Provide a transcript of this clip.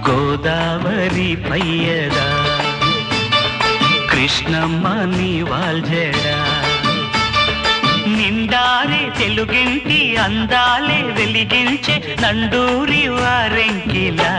గోదావరి పయ్యదా కృష్ణమ్మ నీ వాల్జడా నిండారే తెలుగింటి అందాలే వెలిగించే నండూరి వారెంకిలా